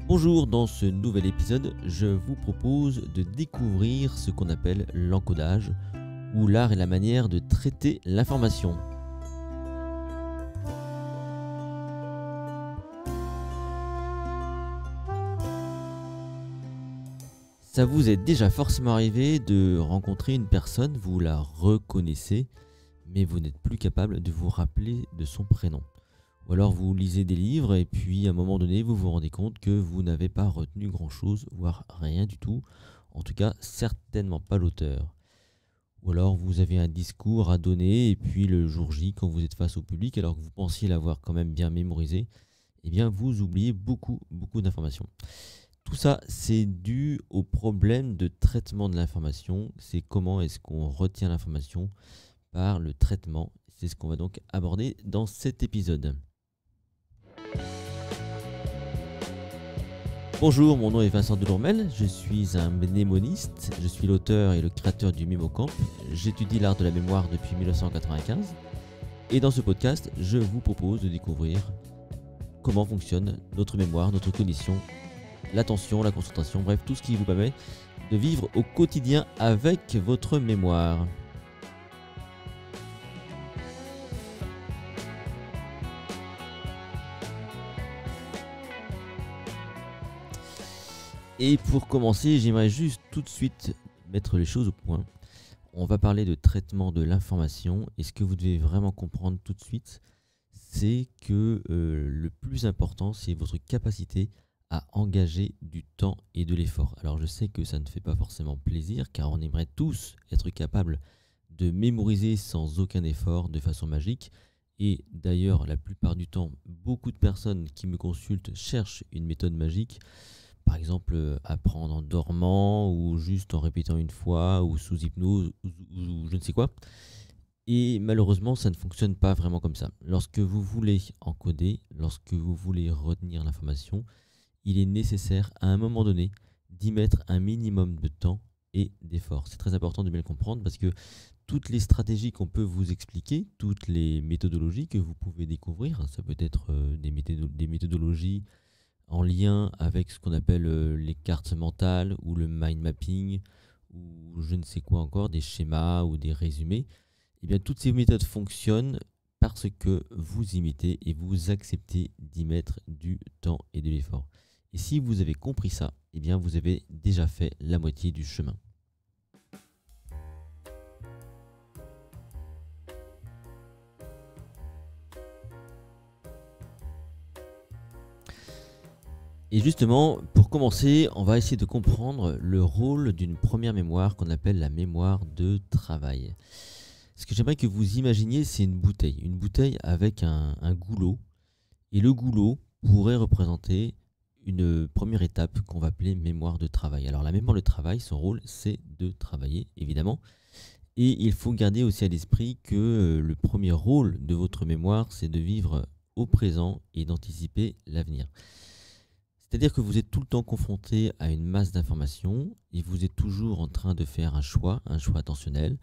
Bonjour, dans ce nouvel épisode, je vous propose de découvrir ce qu'on appelle l'encodage, ou l'art et la manière de traiter l'information. Ça vous est déjà forcément arrivé de rencontrer une personne, vous la reconnaissez, mais vous n'êtes plus capable de vous rappeler de son prénom. Ou alors vous lisez des livres et puis à un moment donné, vous vous rendez compte que vous n'avez pas retenu grand-chose, voire rien du tout. En tout cas, certainement pas l'auteur. Ou alors vous avez un discours à donner et puis le jour J, quand vous êtes face au public, alors que vous pensiez l'avoir quand même bien mémorisé, eh bien vous oubliez beaucoup d'informations. Tout ça, c'est dû au problème de traitement de l'information. C'est comment est-ce qu'on retient l'information par le traitement. C'est ce qu'on va donc aborder dans cet épisode. Bonjour, mon nom est Vincent Delourmel, je suis un mnémoniste, je suis l'auteur et le créateur du MémoCamp. J'étudie l'art de la mémoire depuis 1995 et dans ce podcast, je vous propose de découvrir comment fonctionne notre mémoire, notre cognition, l'attention, la concentration, bref, tout ce qui vous permet de vivre au quotidien avec votre mémoire. Et pour commencer, j'aimerais juste tout de suite mettre les choses au point. On va parler de traitement de l'information et ce que vous devez vraiment comprendre tout de suite, c'est que le plus important, c'est votre capacité à engager du temps et de l'effort. Alors je sais que ça ne fait pas forcément plaisir car on aimerait tous être capables de mémoriser sans aucun effort de façon magique. Et d'ailleurs, la plupart du temps, beaucoup de personnes qui me consultent cherchent une méthode magique. Par exemple, apprendre en dormant ou juste en répétant une fois ou sous hypnose ou je ne sais quoi. Et malheureusement, ça ne fonctionne pas vraiment comme ça. Lorsque vous voulez encoder, lorsque vous voulez retenir l'information, il est nécessaire à un moment donné d'y mettre un minimum de temps et d'effort. C'est très important de bien le comprendre parce que toutes les stratégies qu'on peut vous expliquer, toutes les méthodologies que vous pouvez découvrir, ça peut être des méthodologies en lien avec ce qu'on appelle les cartes mentales ou le mind mapping ou je ne sais quoi encore, des schémas ou des résumés, eh bien toutes ces méthodes fonctionnent parce que vous imitez et vous acceptez d'y mettre du temps et de l'effort. Et si vous avez compris ça, eh bien vous avez déjà fait la moitié du chemin. Et justement, pour commencer, on va essayer de comprendre le rôle d'une première mémoire qu'on appelle la mémoire de travail. Ce que j'aimerais que vous imaginiez, c'est une bouteille avec un goulot. Et le goulot pourrait représenter une première étape qu'on va appeler mémoire de travail. Alors la mémoire de travail, son rôle, c'est de travailler, évidemment. Et il faut garder aussi à l'esprit que le premier rôle de votre mémoire, c'est de vivre au présent et d'anticiper l'avenir. C'est-à-dire que vous êtes tout le temps confronté à une masse d'informations et vous êtes toujours en train de faire un choix attentionnel,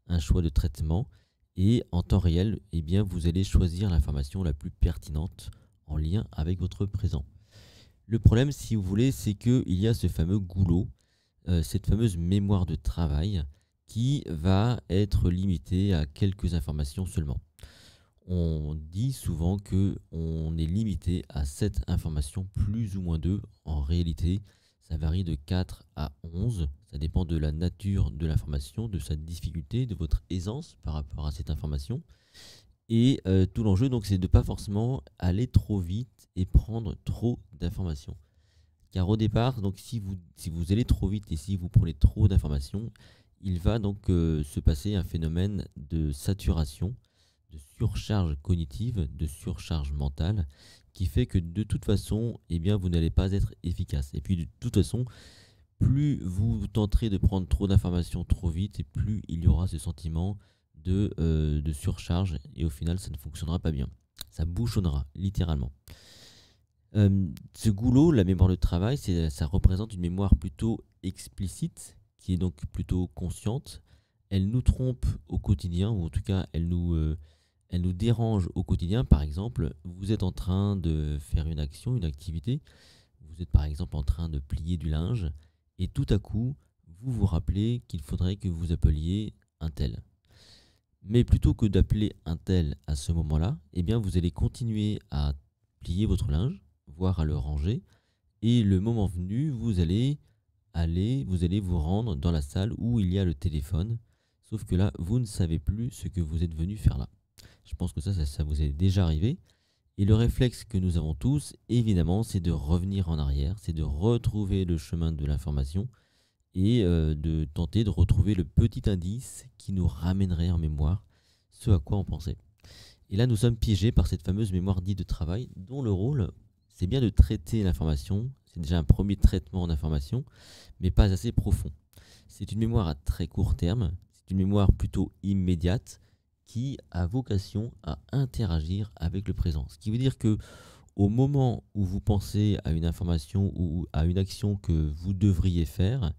un choix de traitement. Et en temps réel, eh bien, vous allez choisir l'information la plus pertinente en lien avec votre présent. Le problème, si vous voulez, c'est qu'il y a ce fameux goulot, cette fameuse mémoire de travail qui va être limitée à quelques informations seulement. On dit souvent que on est limité à 7 informations, plus ou moins 2. En réalité, ça varie de 4 à 11. Ça dépend de la nature de l'information, de sa difficulté, de votre aisance par rapport à cette information. Et tout l'enjeu, donc, c'est de ne pas forcément aller trop vite et prendre trop d'informations. Car au départ, donc, si vous allez trop vite et si vous prenez trop d'informations, il va donc se passer un phénomène de saturation, de surcharge cognitive, de surcharge mentale, qui fait que de toute façon, eh bien, vous n'allez pas être efficace. Et puis de toute façon, plus vous tenterez de prendre trop d'informations trop vite, et plus il y aura ce sentiment de surcharge, et au final, ça ne fonctionnera pas bien. Ça bouchonnera, littéralement. Ce goulot, la mémoire de travail, ça représente une mémoire plutôt explicite, qui est donc plutôt consciente. Elle nous trompe au quotidien, ou en tout cas, elle nous dérange au quotidien. Par exemple, vous êtes en train de faire une action, une activité, vous Vous êtes par exemple en train de plier du linge et tout à coup, vous vous rappelez qu'il faudrait que vous appeliez un tel. Mais plutôt que d'appeler un tel à ce moment-là, eh bien vous allez continuer à plier votre linge, voire à le ranger, et le moment venu, vous allez vous rendre dans la salle où il y a le téléphone, sauf que là, vous ne savez plus ce que vous êtes venu faire là. Je pense que ça vous est déjà arrivé. Et le réflexe que nous avons tous, évidemment, c'est de revenir en arrière, c'est de retrouver le chemin de l'information et de tenter de retrouver le petit indice qui nous ramènerait en mémoire ce à quoi on pensait. Et là, nous sommes piégés par cette fameuse mémoire dite de travail, dont le rôle, c'est bien de traiter l'information. C'est déjà un premier traitement d'information, mais pas assez profond. C'est une mémoire à très court terme, c'est une mémoire plutôt immédiate qui a vocation à interagir avec le présent. Ce qui veut dire que au moment où vous pensez à une information ou à une action que vous devriez faire,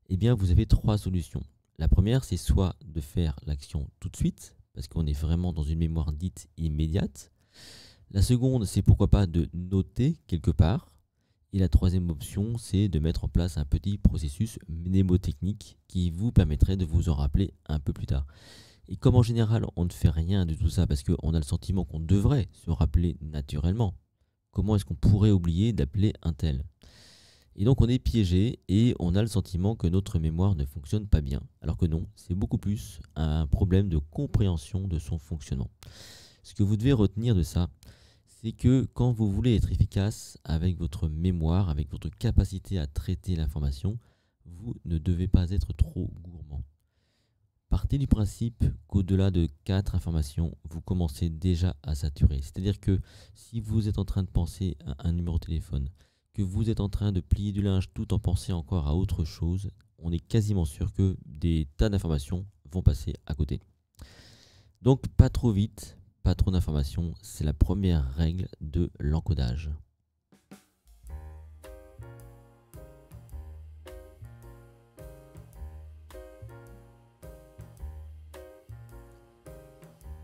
eh bien vous avez trois solutions. La première, c'est soit de faire l'action tout de suite, parce qu'on est vraiment dans une mémoire dite immédiate. La seconde, c'est pourquoi pas de noter quelque part. Et la troisième option, c'est de mettre en place un petit processus mnémotechnique qui vous permettrait de vous en rappeler un peu plus tard. Et comme en général, on ne fait rien de tout ça parce qu'on a le sentiment qu'on devrait se rappeler naturellement, comment est-ce qu'on pourrait oublier d'appeler un tel? Et donc on est piégé et on a le sentiment que notre mémoire ne fonctionne pas bien. Alors que non, c'est beaucoup plus un problème de compréhension de son fonctionnement. Ce que vous devez retenir de ça, c'est que quand vous voulez être efficace avec votre mémoire, avec votre capacité à traiter l'information, vous ne devez pas être trop gourmand. Partez du principe qu'au-delà de 4 informations, vous commencez déjà à saturer. C'est-à-dire que si vous êtes en train de penser à un numéro de téléphone, que vous êtes en train de plier du linge tout en pensant encore à autre chose, on est quasiment sûr que des tas d'informations vont passer à côté. Donc pas trop vite, pas trop d'informations, c'est la première règle de l'encodage.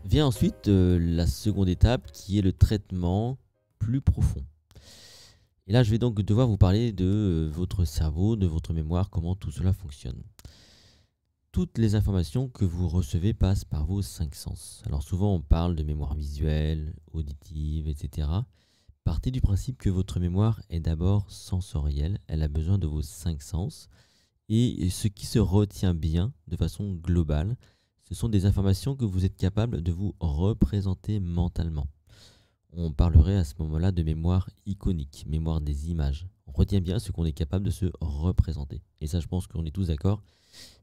Vient ensuite la seconde étape qui est le traitement plus profond. Et là, je vais donc devoir vous parler de votre cerveau, de votre mémoire, comment tout cela fonctionne. Toutes les informations que vous recevez passent par vos 5 sens. Alors souvent, on parle de mémoire visuelle, auditive, etc. Partez du principe que votre mémoire est d'abord sensorielle. Elle a besoin de vos 5 sens. Et ce qui se retient bien, de façon globale, ce sont des informations que vous êtes capable de vous représenter mentalement. On parlerait à ce moment-là de mémoire iconique, mémoire des images. On retient bien ce qu'on est capable de se représenter. Et ça, je pense qu'on est tous d'accord.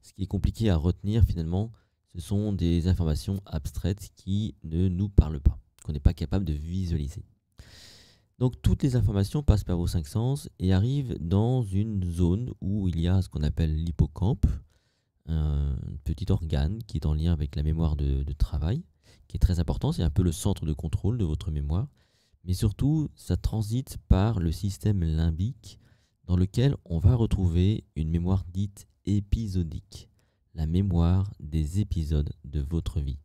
Ce qui est compliqué à retenir finalement, ce sont des informations abstraites qui ne nous parlent pas, qu'on n'est pas capable de visualiser. Donc toutes les informations passent par vos 5 sens et arrivent dans une zone où il y a ce qu'on appelle l'hippocampe, un petit organe qui est en lien avec la mémoire de travail, qui est très important, c'est un peu le centre de contrôle de votre mémoire, mais surtout ça transite par le système limbique dans lequel on va retrouver une mémoire dite épisodique, la mémoire des épisodes de votre vie.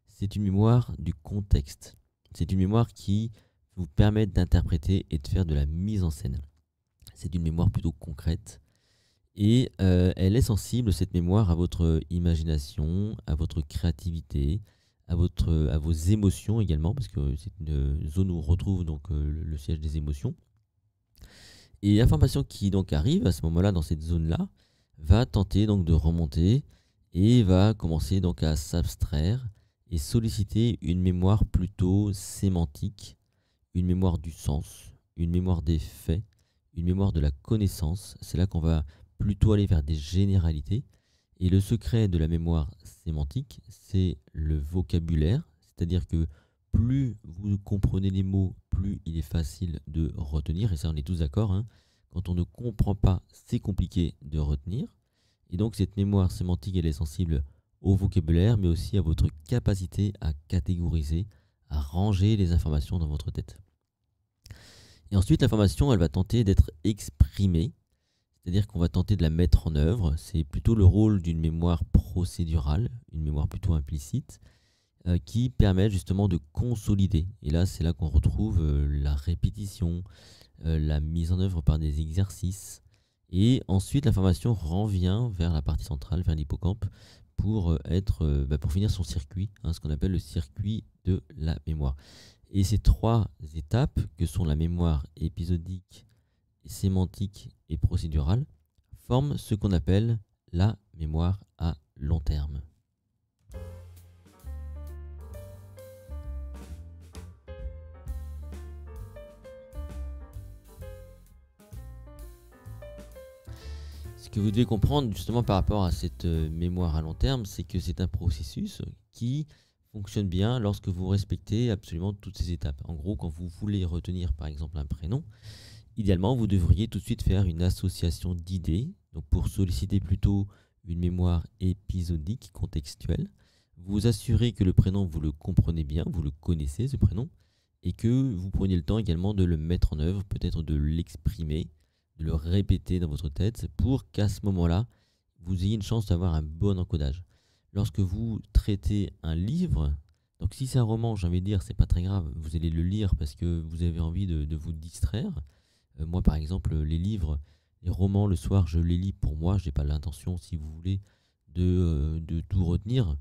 C'est une mémoire du contexte, c'est une mémoire qui vous permet d'interpréter et de faire de la mise en scène. C'est une mémoire plutôt concrète. Et elle est sensible, cette mémoire, à votre imagination, à votre créativité, à vos émotions également, parce que c'est une zone où on retrouve donc le siège des émotions. Et l'information qui donc arrive à ce moment-là, dans cette zone-là, va tenter donc de remonter et va commencer donc à s'abstraire et solliciter une mémoire plutôt sémantique, une mémoire du sens, une mémoire des faits, une mémoire de la connaissance. C'est là qu'on va plutôt aller vers des généralités. Et le secret de la mémoire sémantique, c'est le vocabulaire, c'est-à-dire que plus vous comprenez les mots, plus il est facile de retenir, et ça on est tous d'accord, hein. Quand on ne comprend pas, c'est compliqué de retenir. Et donc cette mémoire sémantique, elle est sensible au vocabulaire, mais aussi à votre capacité à catégoriser, à ranger les informations dans votre tête. Et ensuite, l'information, elle va tenter d'être exprimée, c'est-à-dire qu'on va tenter de la mettre en œuvre. C'est plutôt le rôle d'une mémoire procédurale, une mémoire plutôt implicite. qui permettent justement de consolider. Et là, c'est là qu'on retrouve la répétition, la mise en œuvre par des exercices. Et ensuite, l'information revient vers la partie centrale, vers l'hippocampe, pour finir son circuit, ce qu'on appelle le circuit de la mémoire. Et ces trois étapes, que sont la mémoire épisodique, sémantique et procédurale, forment ce qu'on appelle la mémoire à long terme. Ce que vous devez comprendre justement par rapport à cette mémoire à long terme, c'est que c'est un processus qui fonctionne bien lorsque vous respectez absolument toutes ces étapes. En gros, quand vous voulez retenir par exemple un prénom, idéalement, vous devriez tout de suite faire une association d'idées, donc pour solliciter plutôt une mémoire épisodique, contextuelle. Vous assurez que le prénom, vous le comprenez bien, vous le connaissez ce prénom, et que vous preniez le temps également de le mettre en œuvre, peut-être de l'exprimer, de le répéter dans votre tête, pour qu'à ce moment-là, vous ayez une chance d'avoir un bon encodage. Lorsque vous traitez un livre, donc si c'est un roman, j'ai envie de dire, c'est pas très grave, vous allez le lire parce que vous avez envie de vous distraire. Moi, par exemple, les livres, les romans, le soir, je les lis pour moi. Je n'ai pas l'intention, si vous voulez, de tout retenir.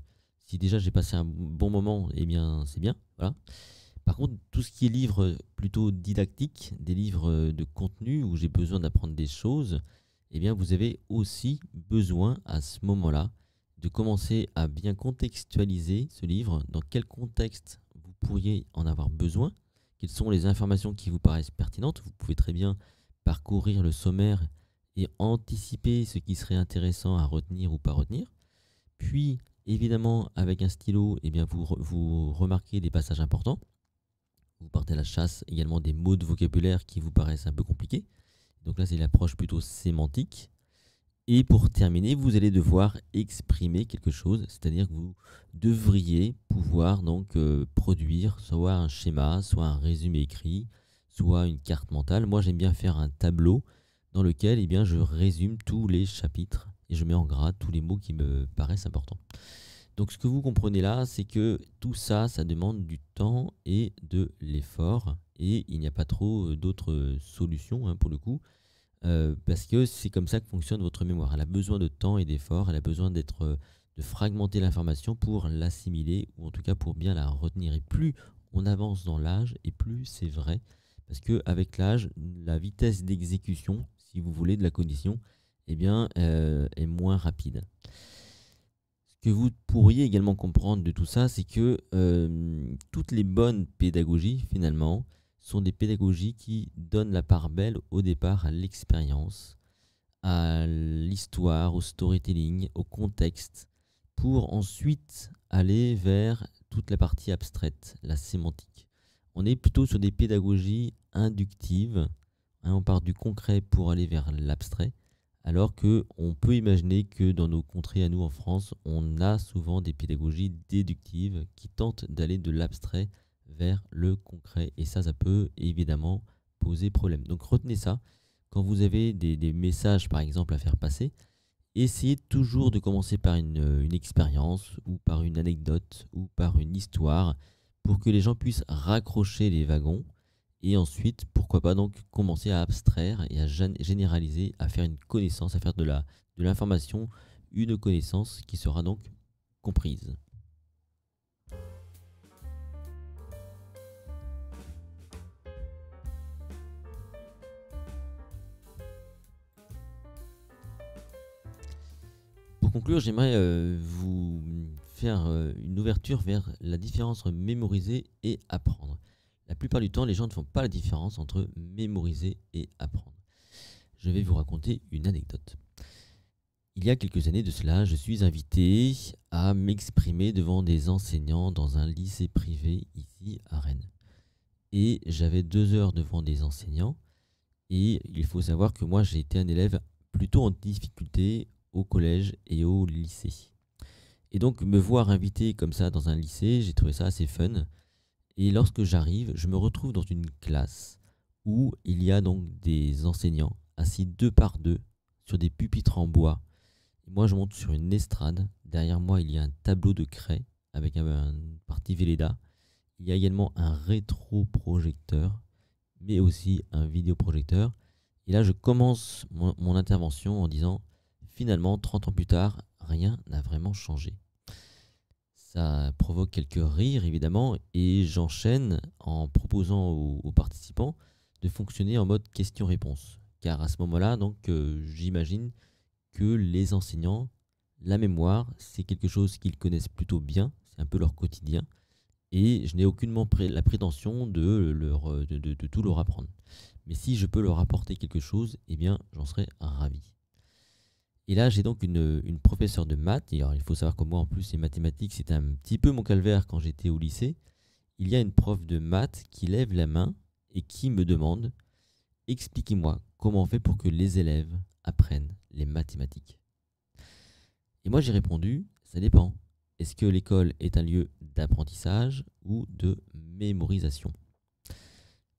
Si déjà j'ai passé un bon moment, eh bien, c'est bien. Voilà. Par contre, tout ce qui est livres plutôt didactiques, des livres de contenu où j'ai besoin d'apprendre des choses, eh bien, vous avez aussi besoin à ce moment-là de commencer à bien contextualiser ce livre, dans quel contexte vous pourriez en avoir besoin, quelles sont les informations qui vous paraissent pertinentes. Vous pouvez très bien parcourir le sommaire et anticiper ce qui serait intéressant à retenir ou pas retenir. Puis, évidemment, avec un stylo, eh bien, vous remarquez des passages importants. Vous partez à la chasse également des mots de vocabulaire qui vous paraissent un peu compliqués. Donc là, c'est l'approche plutôt sémantique. Et pour terminer, vous allez devoir exprimer quelque chose, c'est-à-dire que vous devriez pouvoir donc produire soit un schéma, soit un résumé écrit, soit une carte mentale. Moi, j'aime bien faire un tableau dans lequel eh bien, je résume tous les chapitres et je mets en gras tous les mots qui me paraissent importants. Donc ce que vous comprenez là, c'est que tout ça, ça demande du temps et de l'effort, et il n'y a pas trop d'autres solutions pour le coup. Parce que c'est comme ça que fonctionne votre mémoire. Elle a besoin de temps et d'effort, elle a besoin de fragmenter l'information pour l'assimiler, ou en tout cas pour bien la retenir. Et plus on avance dans l'âge, et plus c'est vrai, parce qu'avec l'âge, la vitesse d'exécution, si vous voulez, de la cognition, eh bien, est moins rapide. Ce que vous pourriez également comprendre de tout ça, c'est que toutes les bonnes pédagogies, finalement, sont des pédagogies qui donnent la part belle au départ à l'expérience, à l'histoire, au storytelling, au contexte, pour ensuite aller vers toute la partie abstraite, la sémantique. On est plutôt sur des pédagogies inductives, on part du concret pour aller vers l'abstrait, alors qu'on peut imaginer que dans nos contrées à nous en France, on a souvent des pédagogies déductives qui tentent d'aller de l'abstrait vers le concret. Et ça peut évidemment poser problème. Donc retenez ça. Quand vous avez des messages, par exemple, à faire passer, essayez toujours de commencer par une expérience ou par une anecdote ou par une histoire pour que les gens puissent raccrocher les wagons. Et ensuite, pourquoi pas donc commencer à abstraire et à généraliser, à faire une connaissance, à faire de l'information une connaissance qui sera donc comprise. Pour conclure, j'aimerais vous faire une ouverture vers la différence entre mémoriser et apprendre. La plupart du temps, les gens ne font pas la différence entre mémoriser et apprendre. Je vais vous raconter une anecdote. Il y a quelques années de cela, je suis invité à m'exprimer devant des enseignants dans un lycée privé ici à Rennes. Et j'avais 2 heures devant des enseignants. Et il faut savoir que moi, j'ai été un élève plutôt en difficulté au collège et au lycée. Et donc, me voir invité comme ça dans un lycée, j'ai trouvé ça assez fun. Et lorsque j'arrive, je me retrouve dans une classe où il y a donc des enseignants assis 2 par 2 sur des pupitres en bois. Et moi, je monte sur une estrade. Derrière moi, il y a un tableau de craie avec une partie Velleda. Il y a également un rétroprojecteur, mais aussi un vidéoprojecteur. Et là, je commence mon intervention en disant, finalement, 30 ans plus tard, rien n'a vraiment changé. Ça provoque quelques rires, évidemment, et j'enchaîne en proposant aux participants de fonctionner en mode question-réponse. Car à ce moment-là, donc, j'imagine que les enseignants, la mémoire, c'est quelque chose qu'ils connaissent plutôt bien, c'est un peu leur quotidien, et je n'ai aucunement la prétention de tout leur apprendre. Mais si je peux leur apporter quelque chose, eh bien, j'en serais ravi. Et là, j'ai donc une professeure de maths. Et alors, il faut savoir que moi, en plus, les mathématiques, c'était un petit peu mon calvaire quand j'étais au lycée. Il y a une prof de maths qui lève la main et qui me demande « Expliquez-moi comment on fait pour que les élèves apprennent les mathématiques ?» Et moi, j'ai répondu « Ça dépend. Est-ce que l'école est un lieu d'apprentissage ou de mémorisation ?»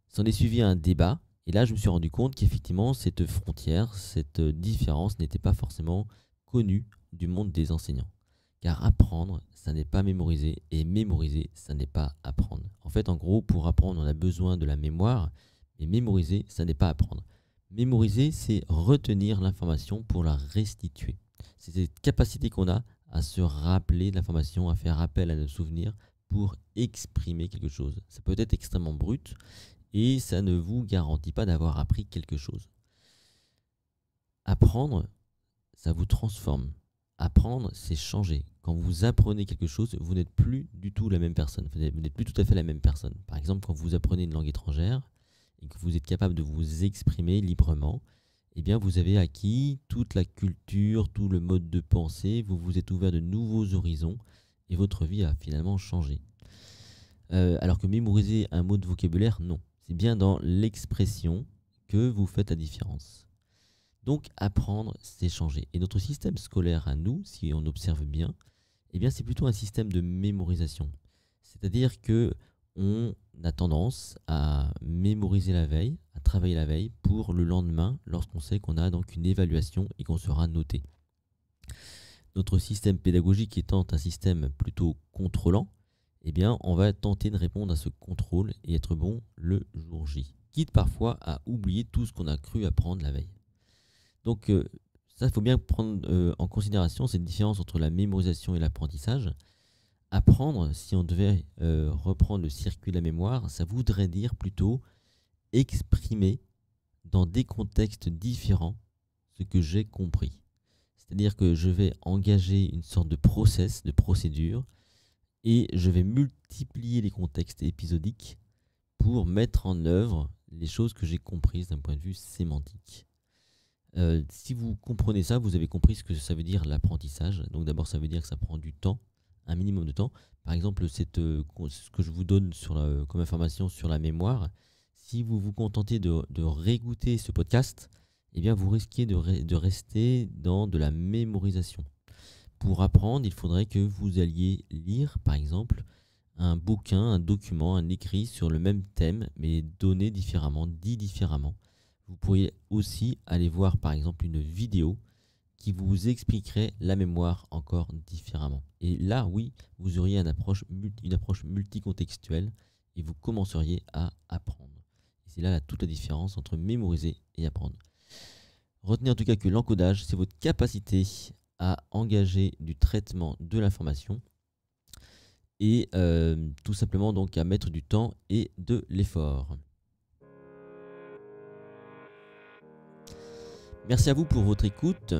S'en est suivi un débat. Et là, je me suis rendu compte qu'effectivement, cette frontière, cette différence n'était pas forcément connue du monde des enseignants. Car apprendre, ça n'est pas mémoriser, et mémoriser, ça n'est pas apprendre. En fait, en gros, pour apprendre, on a besoin de la mémoire, mais mémoriser, ça n'est pas apprendre. Mémoriser, c'est retenir l'information pour la restituer. C'est cette capacité qu'on a à se rappeler de l'information, à faire appel à nos souvenirs pour exprimer quelque chose. Ça peut être extrêmement brut, et ça ne vous garantit pas d'avoir appris quelque chose. Apprendre, ça vous transforme. Apprendre, c'est changer. Quand vous apprenez quelque chose, vous n'êtes plus du tout la même personne. Vous n'êtes plus tout à fait la même personne. Par exemple, quand vous apprenez une langue étrangère et que vous êtes capable de vous exprimer librement, eh bien, vous avez acquis toute la culture, tout le mode de pensée, vous vous êtes ouvert de nouveaux horizons et votre vie a finalement changé. Alors que mémoriser un mot de vocabulaire, non. C'est bien dans l'expression que vous faites la différence. Donc, apprendre, c'est changer. Et notre système scolaire à nous, si on observe bien, eh bien, c'est plutôt un système de mémorisation. C'est-à-dire que on a tendance à mémoriser la veille, à travailler la veille pour le lendemain, lorsqu'on sait qu'on a donc une évaluation et qu'on sera noté. Notre système pédagogique étant un système plutôt contrôlant, eh bien, on va tenter de répondre à ce contrôle et être bon le jour J, quitte parfois à oublier tout ce qu'on a cru apprendre la veille. Donc, ça, il faut bien prendre en considération cette différence entre la mémorisation et l'apprentissage. Apprendre, si on devait reprendre le circuit de la mémoire, ça voudrait dire plutôt exprimer dans des contextes différents ce que j'ai compris. C'est-à-dire que je vais engager une sorte de process, de procédure, et je vais multiplier les contextes épisodiques pour mettre en œuvre les choses que j'ai comprises d'un point de vue sémantique. Si vous comprenez ça, vous avez compris ce que ça veut dire l'apprentissage. Donc d'abord, ça veut dire que ça prend du temps, un minimum de temps. Par exemple, ce que je vous donne comme information sur la mémoire, si vous vous contentez de réécouter ce podcast, eh bien vous risquez de rester dans de la mémorisation. Pour apprendre, il faudrait que vous alliez lire, par exemple, un bouquin, un document, un écrit sur le même thème, mais donné différemment, dit différemment. Vous pourriez aussi aller voir, par exemple, une vidéo qui vous expliquerait la mémoire encore différemment. Et là, oui, vous auriez une approche multicontextuelle et vous commenceriez à apprendre. Et c'est là toute la différence entre mémoriser et apprendre. Retenez en tout cas que l'encodage, c'est votre capacité à engager du traitement de l'information et tout simplement donc à mettre du temps et de l'effort. Merci à vous pour votre écoute.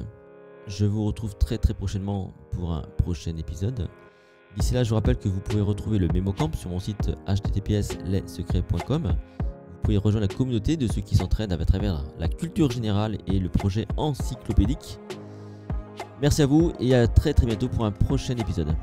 Je vous retrouve très prochainement pour un prochain épisode. D'ici là, je vous rappelle que vous pouvez retrouver le MemoCamp sur mon site https://lessecrets.com. Vous pouvez rejoindre la communauté de ceux qui s'entraînent à travers la culture générale et le projet encyclopédique. Merci à vous et à très bientôt pour un prochain épisode.